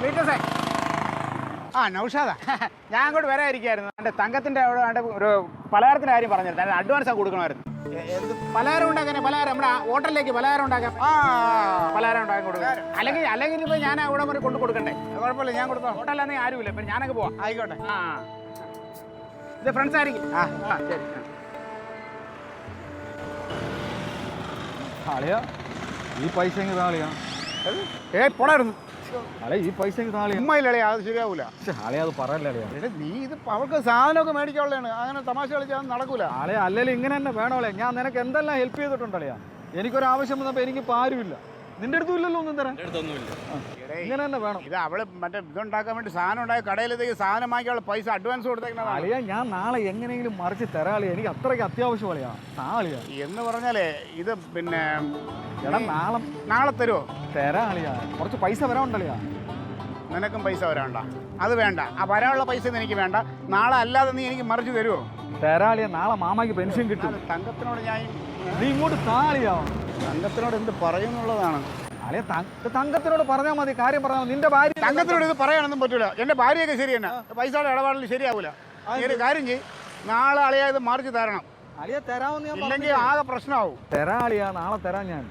വീട്ടസേ ആ നൗഷാദാ ഞാൻ അങ്ങോട്ട് വരാതിരിക്കായിരുന്നു. എൻ്റെ തങ്കത്തിൻ്റെ അവിടെ വേണ്ട ഒരു പലഹാരത്തിൻ്റെ കാര്യം പറഞ്ഞിരുന്നു. അതിന് അഡ്വാൻസ് കൊടുക്കണമായിരുന്നു. എന്ത് പലഹാരം ഉണ്ടാക്കാൻ നമ്മുടെ ഹോട്ടലിലേക്ക് പലഹാരം ഉണ്ടാക്കാൻ പലഹാരം ഉണ്ടാക്കി കൊടുക്കാം. അല്ലെങ്കിൽ ഇപ്പോൾ ഞാൻ അവിടെ വരെ കൊണ്ട് കൊടുക്കണ്ടേ? കുഴപ്പമില്ല, ഞാൻ കൊടുത്തോ. ഹോട്ടലിലാണെങ്കിൽ ആരുമില്ല. ഇപ്പം ഞാനങ്ങ് പോവാം. ആയിക്കോട്ടെ. ആ ഇത് ഫ്രണ്ട്സ് ആയിരിക്കും. ശരി. ആളിയാ ഈ പൈസ എങ്കിൽ താളിയാ പോടായിരുന്നു അല്ലെ ഈ പൈസ എങ്കിൽ താളിയാ ഉമ്മയില്ലേ, അത് ശരിയാവൂല. ആളിയാ അത് പറയല്ലേ അളിയാ. നീ ഇത് അവൾക്ക് സാധനമൊക്കെ മേടിക്കാനുള്ളതാണ്. അങ്ങനെ തമാശ കളിച്ചാൽ നടക്കൂല. ആളെ അല്ലെങ്കിൽ ഇങ്ങനെ തന്നെ വേണോളെ. ഞാൻ നിനക്ക് എന്തെല്ലാം ഹെൽപ്പ് ചെയ്തിട്ടുണ്ടളിയാ. എനിക്കൊരാവശ്യം വന്നപ്പോൾ എനിക്ക് ഇപ്പോൾ ആരുമില്ല. നിന്റെ അടുത്തും ഇല്ലല്ലോ ഒന്നും തരാൻ. ഇങ്ങനെ തന്നെ വേണം. ഇത് അവള് മറ്റേ ഇതുണ്ടാക്കാൻ വേണ്ടി സാധനം ഉണ്ടാക്കി കടയിലേക്ക് സാധനം വാങ്ങിക്കാനുള്ള പൈസ അഡ്വാൻസ് കൊടുത്തേക്കുന്നതാണ്. അളിയാ ഞാൻ നാളെ എങ്ങനെയെങ്കിലും മറിച്ച് തരാളിയാ. എനിക്ക് അത്രയ്ക്ക് അത്യാവശ്യം അളിയാ. താളിയാ എന്ന് പറഞ്ഞാലേ ഇത് പിന്നെ എടാ നാളെ തരുമോ? തരാളിയാ. കുറച്ച് പൈസ വരാനുണ്ടളിയാ. നിനക്കും പൈസ വരാണ്ട. അത് വേണ്ട. ആ വരാനുള്ള പൈസ എനിക്ക് വേണ്ട. നാളെ അല്ലാതെ നീ എനിക്ക് മറിച്ച് തരുമോ? തരാളിയാ. നാളെ മാമാക്ക് പെൻഷൻ കിട്ടും. തങ്കത്തിനോട് ഞാൻ നീ ഇങ്ങോട്ട് താളിയാ. തങ്കത്തിനോട് എന്ത് പറയുന്നുള്ളതാണ്. അളിയ തങ്കത്തിനോട് പറഞ്ഞാൽ മതി. കാര്യം പറഞ്ഞാൽ മതി. നിന്റെ ഭാര്യ തങ്കത്തിനോട് ഇത് പറയാനൊന്നും പറ്റൂല. എന്റെ ഭാര്യയൊക്കെ ശരി തന്നെ. പൈസയുടെ ഇടപാടിൽ ശരിയാവൂല. നീ ഒരു കാര്യം ചെയ്യ്, നാളെ അളിയാ ഇത് മറിച്ച് തരണം. അളിയ തരാമെന്ന് ഞാൻ ഇല്ലെങ്കിൽ ആകെ പ്രശ്നമാവും. തരാളിയാ. നാളെ തരാം ഞാൻ.